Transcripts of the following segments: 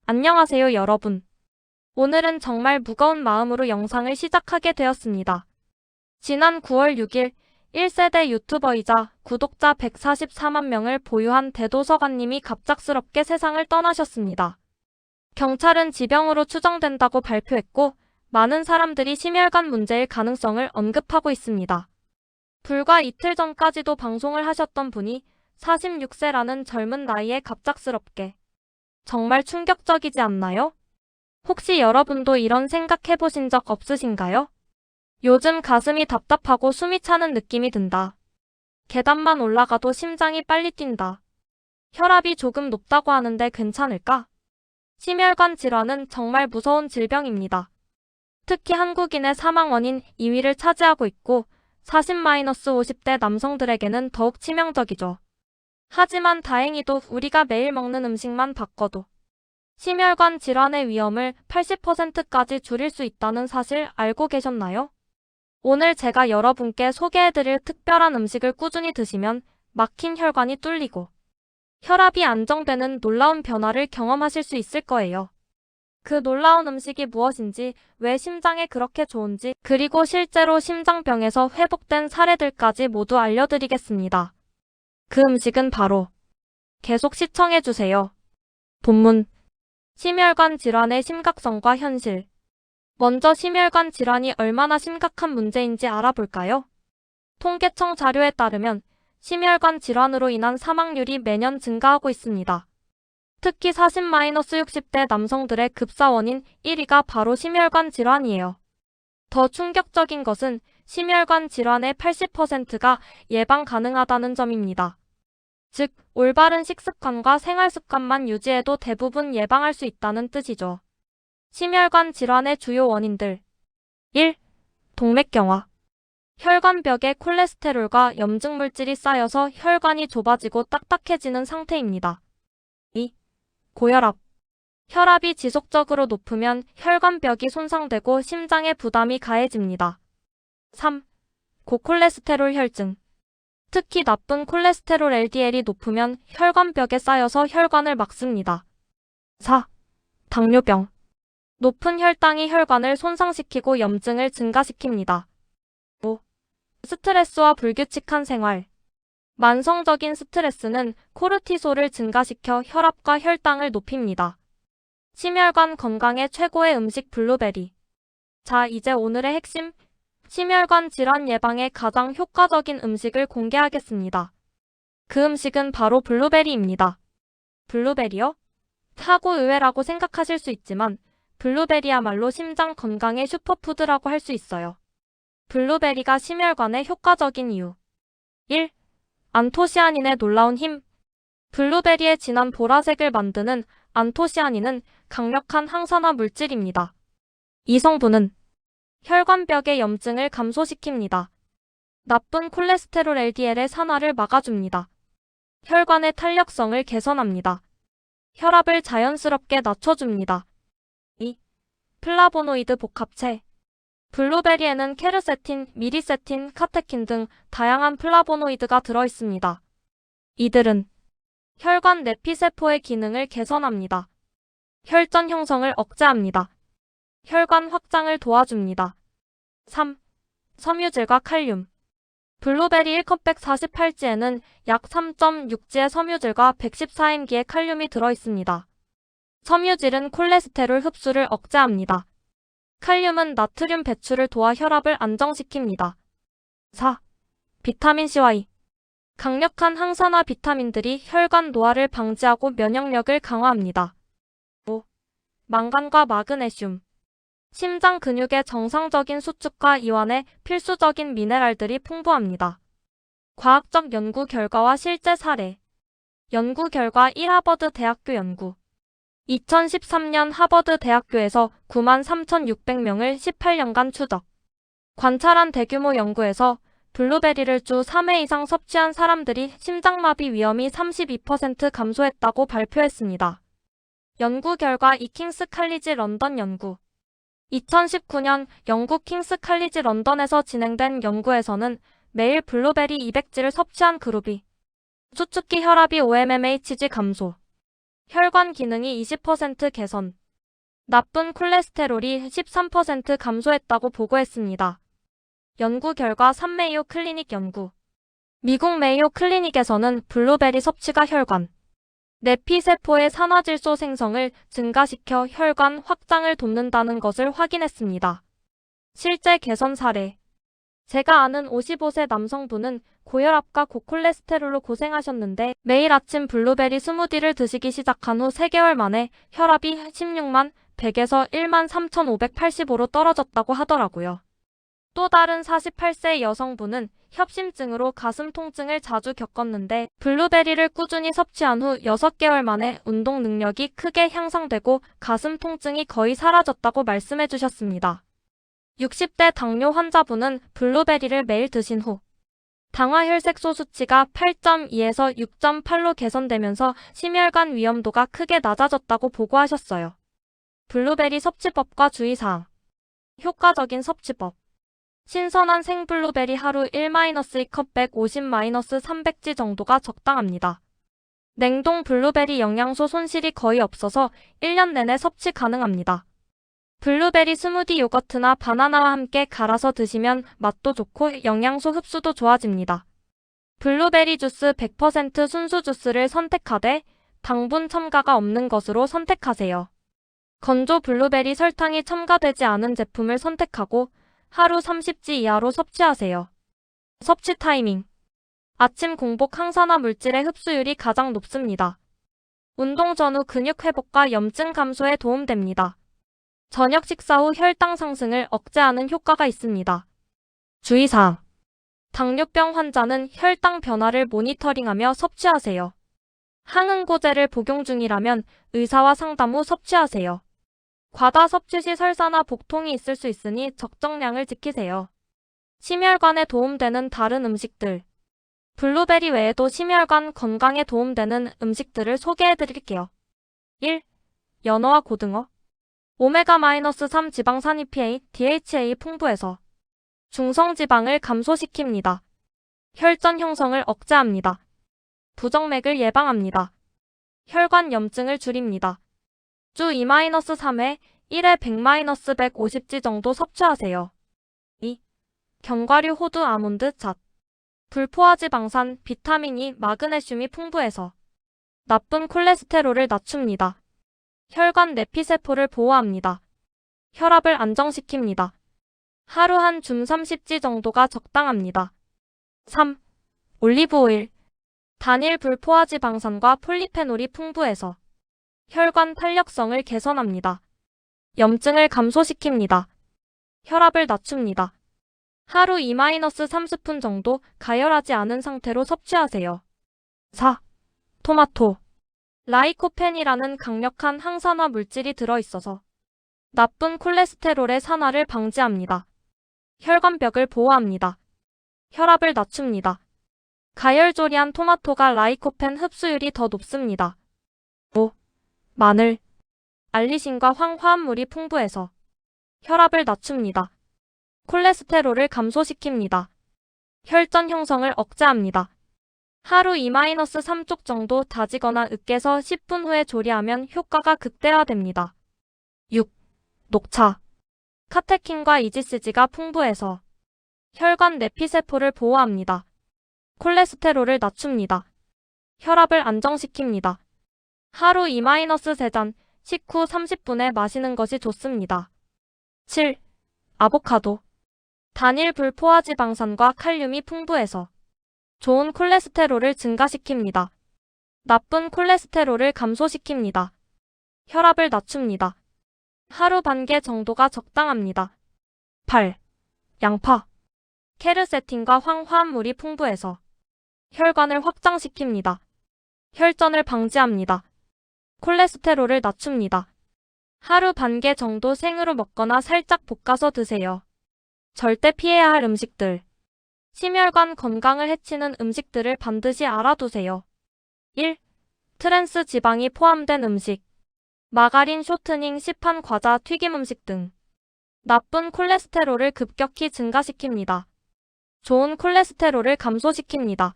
안녕하세요, 여러분. 오늘은 정말 무거운 마음으로 영상을 시작하게 되었습니다. 지난 9월 6일 1세대 유튜버이자 구독자 144만 명을 보유한 대도서관님이 갑작스럽게 세상을 떠나셨습니다. 경찰은 지병으로 추정된다고 발표했고, 많은 사람들이 심혈관 문제일 가능성을 언급하고 있습니다. 불과 이틀 전까지도 방송을 하셨던 분이 46세라는 젊은 나이에 갑작스럽게. 정말 충격적이지 않나요? 혹시 여러분도 이런 생각 해보신 적 없으신가요? 요즘 가슴이 답답하고 숨이 차는 느낌이 든다. 계단만 올라가도 심장이 빨리 뛴다. 혈압이 조금 높다고 하는데 괜찮을까? 심혈관 질환은 정말 무서운 질병입니다. 특히 한국인의 사망 원인 2위를 차지하고 있고 40-50대 남성들에게는 더욱 치명적이죠. 하지만 다행히도 우리가 매일 먹는 음식만 바꿔도 심혈관 질환의 위험을 80%까지 줄일 수 있다는 사실 알고 계셨나요? 오늘 제가 여러분께 소개해드릴 특별한 음식을 꾸준히 드시면 막힌 혈관이 뚫리고 혈압이 안정되는 놀라운 변화를 경험하실 수 있을 거예요. 그 놀라운 음식이 무엇인지, 왜 심장에 그렇게 좋은지, 그리고 실제로 심장병에서 회복된 사례들까지 모두 알려드리겠습니다. 그 음식은 바로 계속 시청해주세요. 본문 심혈관 질환의 심각성과 현실. 먼저 심혈관 질환이 얼마나 심각한 문제인지 알아볼까요? 통계청 자료에 따르면 심혈관 질환으로 인한 사망률이 매년 증가하고 있습니다. 특히 40-60대 남성들의 급사 원인 1위가 바로 심혈관 질환이에요. 더 충격적인 것은 심혈관 질환의 80%가 예방 가능하다는 점입니다. 즉, 올바른 식습관과 생활습관만 유지해도 대부분 예방할 수 있다는 뜻이죠. 심혈관 질환의 주요 원인들 1. 동맥경화. 혈관벽에 콜레스테롤과 염증물질이 쌓여서 혈관이 좁아지고 딱딱해지는 상태입니다. 2. 고혈압. 혈압이 지속적으로 높으면 혈관벽이 손상되고 심장에 부담이 가해집니다. 3. 고콜레스테롤 혈증. 특히 나쁜 콜레스테롤 LDL이 높으면 혈관벽에 쌓여서 혈관을 막습니다. 4. 당뇨병. 높은 혈당이 혈관을 손상시키고 염증을 증가시킵니다. 5. 스트레스와 불규칙한 생활. 만성적인 스트레스는 코르티솔을 증가시켜 혈압과 혈당을 높입니다. 심혈관 건강에 최고의 음식 블루베리. 자, 이제 오늘의 핵심, 심혈관 질환 예방에 가장 효과적인 음식을 공개하겠습니다. 그 음식은 바로 블루베리입니다. 블루베리요? 하고 의외라고 생각하실 수 있지만 블루베리야말로 심장 건강의 슈퍼푸드라고 할 수 있어요. 블루베리가 심혈관에 효과적인 이유. 1. 안토시아닌의 놀라운 힘. 블루베리의 진한 보라색을 만드는 안토시아닌은 강력한 항산화 물질입니다. 이 성분은 혈관벽의 염증을 감소시킵니다. 나쁜 콜레스테롤 LDL의 산화를 막아줍니다. 혈관의 탄력성을 개선합니다. 혈압을 자연스럽게 낮춰줍니다. 2. 플라보노이드 복합체. 블루베리에는 케르세틴, 미리세틴, 카테킨 등 다양한 플라보노이드가 들어있습니다. 이들은 혈관 내피세포의 기능을 개선합니다. 혈전 형성을 억제합니다. 혈관 확장을 도와줍니다. 3. 섬유질과 칼륨. 블루베리 1컵 148지에는 약 3.6지의 섬유질과 114mg의 칼륨이 들어있습니다. 섬유질은 콜레스테롤 흡수를 억제합니다. 칼륨은 나트륨 배출을 도와 혈압을 안정시킵니다. 4. 비타민C와 E. 강력한 항산화 비타민들이 혈관 노화를 방지하고 면역력을 강화합니다. 5. 망간과 마그네슘. 심장 근육의 정상적인 수축과 이완에 필수적인 미네랄들이 풍부합니다. 과학적 연구 결과와 실제 사례. 연구 결과 1. 하버드 대학교 연구. 2013년 하버드 대학교에서 93,600명을 18년간 추적. 관찰한 대규모 연구에서 블루베리를 주 3회 이상 섭취한 사람들이 심장마비 위험이 32% 감소했다고 발표했습니다. 연구 결과 이 킹스 칼리지 런던 연구. 2019년 영국 킹스 칼리지 런던에서 진행된 연구에서는 매일 블루베리 200지를 섭취한 그룹이 수축기 혈압이 5mmHg 감소, 혈관 기능이 20% 개선, 나쁜 콜레스테롤이 13% 감소했다고 보고했습니다. 연구 결과 산메이오 클리닉 연구. 미국 메이오 클리닉에서는 블루베리 섭취가 혈관 내피세포의 산화질소 생성을 증가시켜 혈관 확장을 돕는다는 것을 확인했습니다. 실제 개선 사례. 제가 아는 55세 남성분은 고혈압과 고콜레스테롤로 고생하셨는데 매일 아침 블루베리 스무디를 드시기 시작한 후 3개월 만에 혈압이 16만 100에서 1만 3,585로 떨어졌다고 하더라고요. 또 다른 48세 여성분은 협심증으로 가슴 통증을 자주 겪었는데 블루베리를 꾸준히 섭취한 후 6개월 만에 운동 능력이 크게 향상되고 가슴 통증이 거의 사라졌다고 말씀해 주셨습니다. 60대 당뇨 환자분은 블루베리를 매일 드신 후 당화혈색소 수치가 8.2에서 6.8로 개선되면서 심혈관 위험도가 크게 낮아졌다고 보고하셨어요. 블루베리 섭취법과 주의사항. 효과적인 섭취법. 신선한 생블루베리 하루 1-2컵 150-300지 정도가 적당합니다. 냉동 블루베리 영양소 손실이 거의 없어서 1년 내내 섭취 가능합니다. 블루베리 스무디 요거트나 바나나와 함께 갈아서 드시면 맛도 좋고 영양소 흡수도 좋아집니다. 블루베리 주스 100% 순수 주스를 선택하되 당분 첨가가 없는 것으로 선택하세요. 건조 블루베리 설탕이 첨가되지 않은 제품을 선택하고 하루 30지 이하로 섭취하세요. 섭취 타이밍. 아침 공복 항산화 물질의 흡수율이 가장 높습니다. 운동 전후 근육 회복과 염증 감소에 도움됩니다. 저녁 식사 후 혈당 상승을 억제하는 효과가 있습니다. 주의사항. 당뇨병 환자는 혈당 변화를 모니터링하며 섭취하세요. 항응고제를 복용 중이라면 의사와 상담 후 섭취하세요. 과다 섭취 시 설사나 복통이 있을 수 있으니 적정량을 지키세요. 심혈관에 도움되는 다른 음식들. 블루베리 외에도 심혈관 건강에 도움되는 음식들을 소개해드릴게요. 1. 연어와 고등어. 오메가-3 지방산 EPA, DHA 풍부해서 중성지방을 감소시킵니다. 혈전 형성을 억제합니다. 부정맥을 예방합니다. 혈관 염증을 줄입니다. 주 2-3회 1회 100-150지 정도 섭취하세요. 2. 견과류 호두 아몬드 잣. 불포화지방산, 비타민 E, 마그네슘이 풍부해서 나쁜 콜레스테롤을 낮춥니다. 혈관 내피세포를 보호합니다. 혈압을 안정시킵니다. 하루 한 줌 30지 정도가 적당합니다. 3. 올리브오일. 단일 불포화지방산과 폴리페놀이 풍부해서 혈관 탄력성을 개선합니다. 염증을 감소시킵니다. 혈압을 낮춥니다. 하루 2-3스푼 정도 가열하지 않은 상태로 섭취하세요. 4. 토마토. 라이코펜이라는 강력한 항산화 물질이 들어있어서 나쁜 콜레스테롤의 산화를 방지합니다. 혈관벽을 보호합니다. 혈압을 낮춥니다. 가열조리한 토마토가 라이코펜 흡수율이 더 높습니다. 5. 마늘. 알리신과 황화합물이 풍부해서 혈압을 낮춥니다. 콜레스테롤을 감소시킵니다. 혈전 형성을 억제합니다. 하루 2-3쪽 정도 다지거나 으깨서 10분 후에 조리하면 효과가 극대화됩니다. 6. 녹차. 카테킨과 이지스지가 풍부해서 혈관 내피세포를 보호합니다. 콜레스테롤을 낮춥니다. 혈압을 안정시킵니다. 하루 2-3잔, 식후 30분에 마시는 것이 좋습니다. 7. 아보카도. 단일 불포화지방산과 칼륨이 풍부해서 좋은 콜레스테롤을 증가시킵니다. 나쁜 콜레스테롤을 감소시킵니다. 혈압을 낮춥니다. 하루 반 개 정도가 적당합니다. 8. 양파. 케르세틴과 황화합물이 풍부해서 혈관을 확장시킵니다. 혈전을 방지합니다. 콜레스테롤을 낮춥니다. 하루 반 개 정도 생으로 먹거나 살짝 볶아서 드세요. 절대 피해야 할 음식들. 심혈관 건강을 해치는 음식들을 반드시 알아두세요. 1. 트랜스 지방이 포함된 음식. 마가린, 쇼트닝, 시판, 과자, 튀김 음식 등. 나쁜 콜레스테롤을 급격히 증가시킵니다. 좋은 콜레스테롤을 감소시킵니다.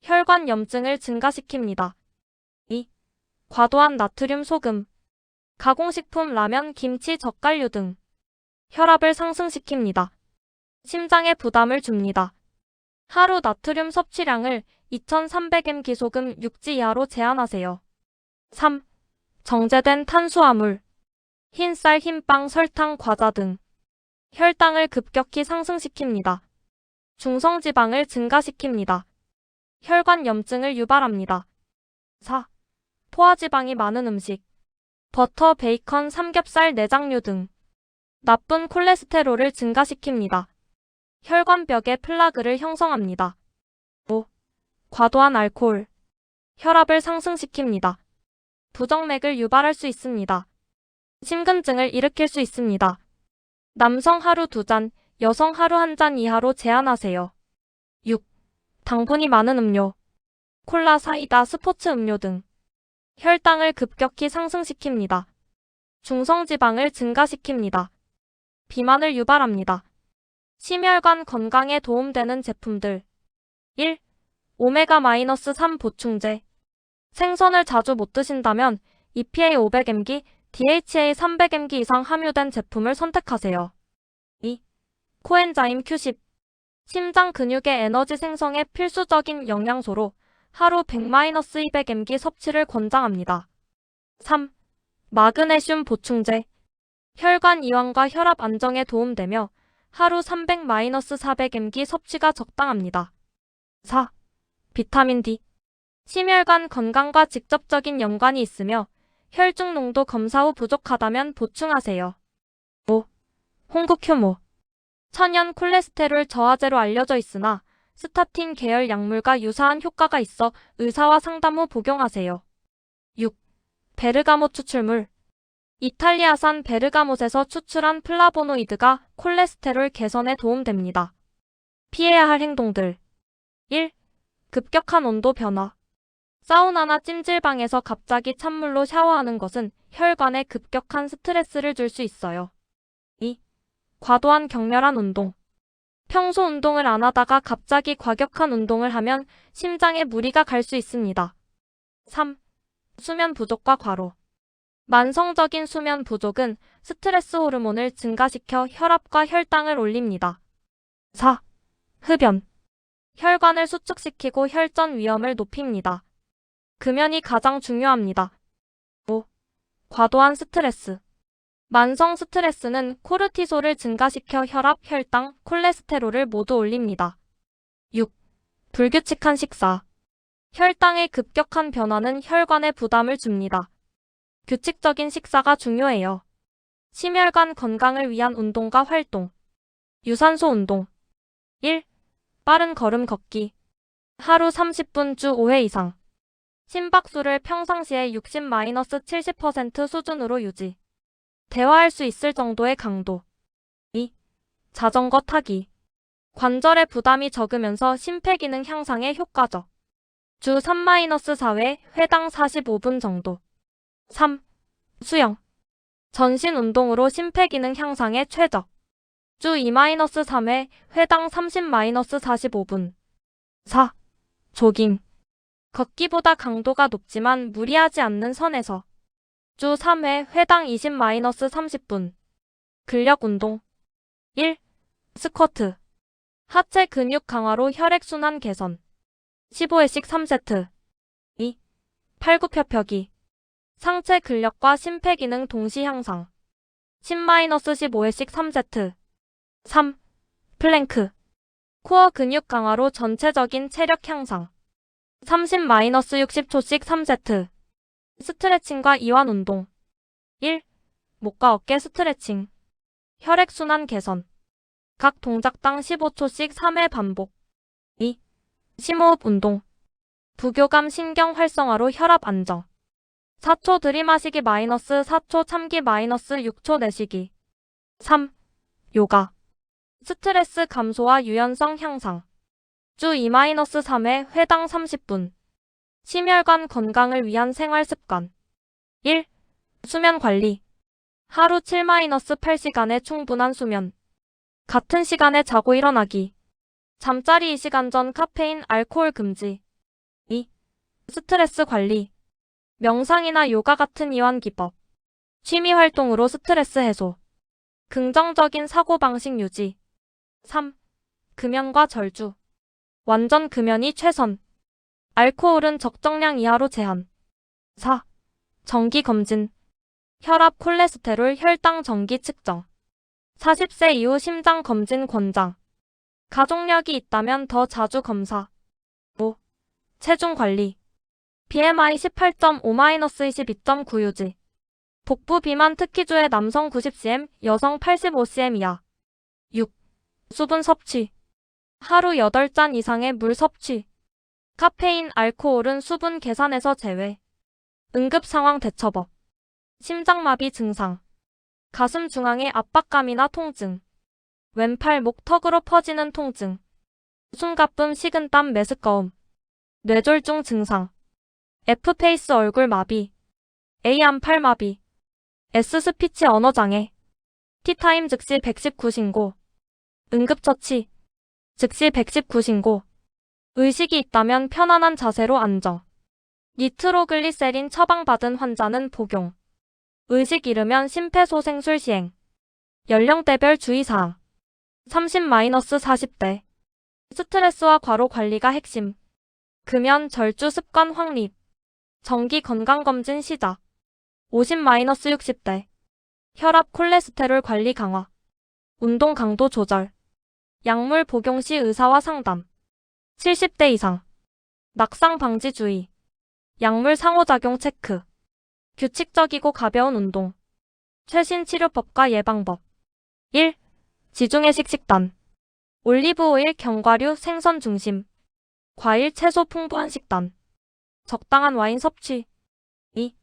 혈관 염증을 증가시킵니다. 2. 과도한 나트륨 소금, 가공식품 라면, 김치, 젓갈류 등 혈압을 상승시킵니다. 심장에 부담을 줍니다. 하루 나트륨 섭취량을 2300mg 소금 6지 이하로 제한하세요. 3. 정제된 탄수화물, 흰쌀, 흰빵, 설탕, 과자 등 혈당을 급격히 상승시킵니다. 중성지방을 증가시킵니다. 혈관 염증을 유발합니다. 4. 포화지방이 많은 음식, 버터, 베이컨, 삼겹살, 내장류 등 나쁜 콜레스테롤을 증가시킵니다. 혈관벽에 플라그를 형성합니다. 5. 과도한 알코올, 혈압을 상승시킵니다. 부정맥을 유발할 수 있습니다. 심근증을 일으킬 수 있습니다. 남성 하루 2잔, 여성 하루 1잔 이하로 제한하세요. 6. 당분이 많은 음료, 콜라, 사이다, 스포츠 음료 등 혈당을 급격히 상승시킵니다. 중성지방을 증가시킵니다. 비만을 유발합니다. 심혈관 건강에 도움되는 제품들. 1. 오메가-3 보충제. 생선을 자주 못 드신다면 EPA 500mg, DHA 300mg 이상 함유된 제품을 선택하세요. 2. 코엔자임 Q10. 심장 근육의 에너지 생성에 필수적인 영양소로 하루 100-200mg 섭취를 권장합니다. 3. 마그네슘 보충제. 혈관 이완과 혈압 안정에 도움되며 하루 300-400mg 섭취가 적당합니다. 4. 비타민 D. 심혈관 건강과 직접적인 연관이 있으며 혈중 농도 검사 후 부족하다면 보충하세요. 5. 홍국효모. 천연 콜레스테롤 저하제로 알려져 있으나 스타틴 계열 약물과 유사한 효과가 있어 의사와 상담 후 복용하세요. 6. 베르가못 추출물. 이탈리아산 베르가못에서 추출한 플라보노이드가 콜레스테롤 개선에 도움됩니다. 피해야 할 행동들. 1. 급격한 온도 변화. 사우나나 찜질방에서 갑자기 찬물로 샤워하는 것은 혈관에 급격한 스트레스를 줄 수 있어요. 2. 과도한 격렬한 운동. 평소 운동을 안 하다가 갑자기 과격한 운동을 하면 심장에 무리가 갈 수 있습니다. 3. 수면 부족과 과로. 만성적인 수면 부족은 스트레스 호르몬을 증가시켜 혈압과 혈당을 올립니다. 4. 흡연. 혈관을 수축시키고 혈전 위험을 높입니다. 금연이 가장 중요합니다. 5. 과도한 스트레스. 만성 스트레스는 코르티솔을 증가시켜 혈압, 혈당, 콜레스테롤을 모두 올립니다. 6. 불규칙한 식사. 혈당의 급격한 변화는 혈관에 부담을 줍니다. 규칙적인 식사가 중요해요. 심혈관 건강을 위한 운동과 활동. 유산소 운동. 1. 빠른 걸음 걷기. 하루 30분 주 5회 이상. 심박수를 평상시에 60-70% 수준으로 유지. 대화할 수 있을 정도의 강도. 2. 자전거 타기. 관절의 부담이 적으면서 심폐기능 향상에 효과적. 주 3-4회, 회당 45분 정도. 3. 수영. 전신 운동으로 심폐기능 향상에 최적. 주 2-3회, 회당 30-45분. 4. 조깅. 걷기보다 강도가 높지만 무리하지 않는 선에서. 주 3회, 회당 20-30분. 근력 운동. 1. 스쿼트. 하체 근육 강화로 혈액순환 개선. 15회씩 3세트. 2. 팔굽혀펴기. 상체 근력과 심폐기능 동시 향상. 10-15회씩 3세트. 3. 플랭크. 코어 근육 강화로 전체적인 체력 향상. 30-60초씩 3세트. 스트레칭과 이완 운동. 1. 목과 어깨 스트레칭. 혈액순환 개선. 각 동작당 15초씩 3회 반복. 2. 심호흡 운동. 부교감 신경 활성화로 혈압 안정. 4초 들이마시기 -4초 참기 -6초 내쉬기. 3. 요가. 스트레스 감소와 유연성 향상. 주 2-3회, 회당 30분. 심혈관 건강을 위한 생활 습관. 1. 수면 관리. 하루 7-8시간의 충분한 수면. 같은 시간에 자고 일어나기. 잠자리 2시간 전 카페인, 알코올 금지. 2. 스트레스 관리. 명상이나 요가 같은 이완 기법. 취미 활동으로 스트레스 해소. 긍정적인 사고방식 유지. 3. 금연과 절주. 완전 금연이 최선. 알코올은 적정량 이하로 제한. 4. 정기 검진. 혈압, 콜레스테롤, 혈당 정기 측정. 40세 이후 심장 검진 권장. 가족력이 있다면 더 자주 검사. 5. 체중 관리. BMI 18.5-22.9 유지. 복부 비만 특히주의 남성 90cm, 여성 85cm 이하. 6. 수분 섭취. 하루 8잔 이상의 물 섭취. 카페인, 알코올은 수분 계산에서 제외. 응급상황 대처법. 심장마비 증상. 가슴 중앙의 압박감이나 통증. 왼팔 목 턱으로 퍼지는 통증. 숨가쁨, 식은땀, 메스꺼움. 뇌졸중 증상. F페이스 얼굴 마비. A 안팔 마비. S 스피치 언어 장애. T타임 즉시 119 신고. 응급처치. 즉시 119 신고. 의식이 있다면 편안한 자세로 앉아. 니트로글리세린 처방받은 환자는 복용. 의식 잃으면 심폐소생술 시행. 연령대별 주의사항. 30-40대. 스트레스와 과로 관리가 핵심. 금연, 절주 습관 확립. 정기 건강검진 시작. 50-60대. 혈압, 콜레스테롤 관리 강화. 운동 강도 조절. 약물 복용 시 의사와 상담. 70대 이상. 낙상 방지 주의. 약물 상호작용 체크. 규칙적이고 가벼운 운동. 최신 치료법과 예방법. 1. 지중해식 식단. 올리브 오일, 견과류, 생선 중심. 과일, 채소 풍부한 식단. 적당한 와인 섭취. 2.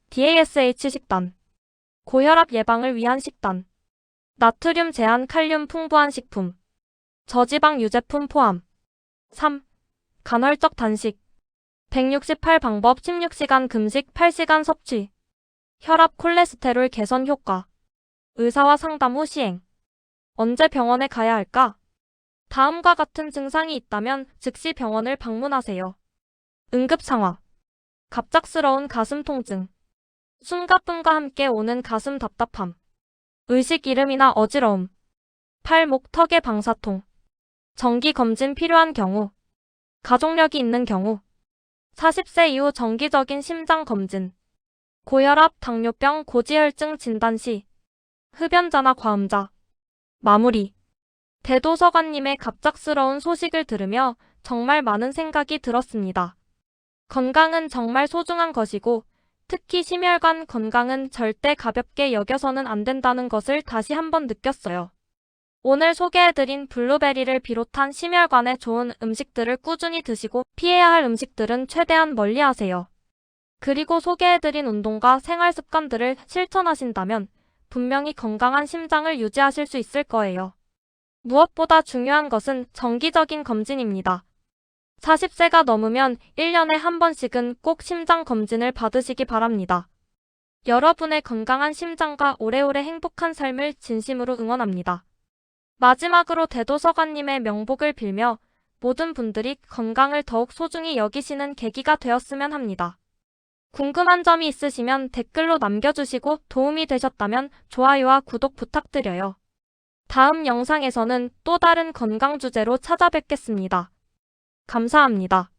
DASH 식단. 고혈압 예방을 위한 식단. 나트륨 제한, 칼륨 풍부한 식품. 저지방 유제품 포함. 3. 간헐적 단식. 168 방법 16시간 금식 8시간 섭취. 혈압, 콜레스테롤 개선 효과. 의사와 상담 후 시행. 언제 병원에 가야 할까? 다음과 같은 증상이 있다면 즉시 병원을 방문하세요. 응급상황. 갑작스러운 가슴 통증. 숨가쁨과 함께 오는 가슴 답답함. 의식 잃음이나 어지러움. 팔, 목, 턱의 방사통. 정기 검진 필요한 경우. 가족력이 있는 경우. 40세 이후 정기적인 심장 검진. 고혈압, 당뇨병, 고지혈증 진단 시. 흡연자나 과음자. 마무리. 대도서관님의 갑작스러운 소식을 들으며 정말 많은 생각이 들었습니다. 건강은 정말 소중한 것이고 특히 심혈관 건강은 절대 가볍게 여겨서는 안 된다는 것을 다시 한번 느꼈어요. 오늘 소개해드린 블루베리를 비롯한 심혈관에 좋은 음식들을 꾸준히 드시고 피해야 할 음식들은 최대한 멀리하세요. 그리고 소개해드린 운동과 생활 습관들을 실천하신다면 분명히 건강한 심장을 유지하실 수 있을 거예요. 무엇보다 중요한 것은 정기적인 검진입니다. 40세가 넘으면 1년에 한 번씩은 꼭 심장 검진을 받으시기 바랍니다. 여러분의 건강한 심장과 오래오래 행복한 삶을 진심으로 응원합니다. 마지막으로 대도서관님의 명복을 빌며 모든 분들이 건강을 더욱 소중히 여기시는 계기가 되었으면 합니다. 궁금한 점이 있으시면 댓글로 남겨주시고 도움이 되셨다면 좋아요와 구독 부탁드려요. 다음 영상에서는 또 다른 건강 주제로 찾아뵙겠습니다. 감사합니다.